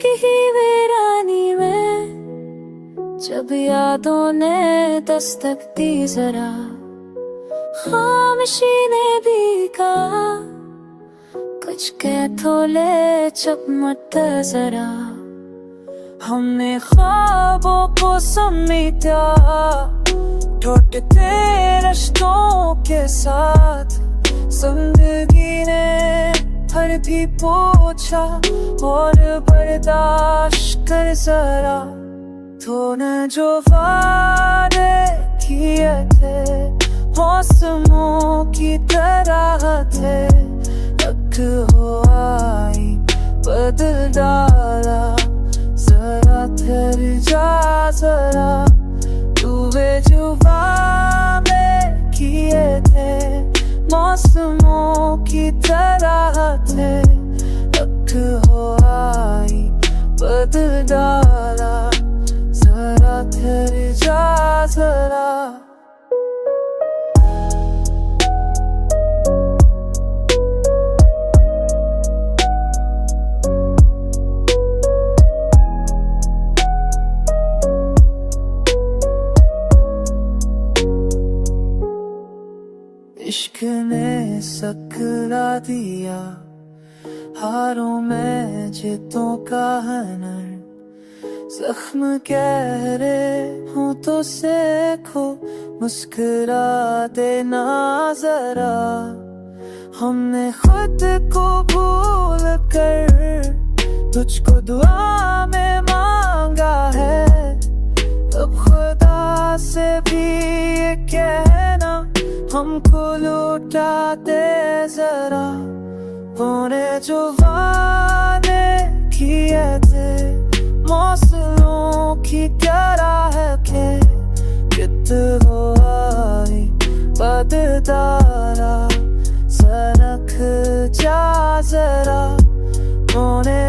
इश्क ही वीरानी में जब यादों ने दस्तक दी जरा, खामोशी ने भी कहा कुछ कह तो ले, चुप मत जरा। हमने ख्वाबों को समेटा टूटते रिश्तों के साथ, जिंदगी ने हर भी पूछा और बर्दाश्त कर जरा। तूने जो वादे किए थे मौसमों की तरह थे, रख हो आई बदल डाला, जरा ठहर जा जरा। तूने जो वादे किए थे मौसमों की तरह थे, रख हो आई बदल डाला, जरा ठहर जा जरा। इश्क ने सकरा दिया हारों में जीतों का हुनर, जख्म गहरे हो तो देखो मुस्कुरा देना जरा। हमने खुद को भूल कर तुझको दुआ में मांगा है, अब खुदा से भी ये कहना हमको लौटा दे जरा। तूने जो वादे किए थे मौसमों की तरह के, कित हो आई बददारा, सरक जा जरा। तूने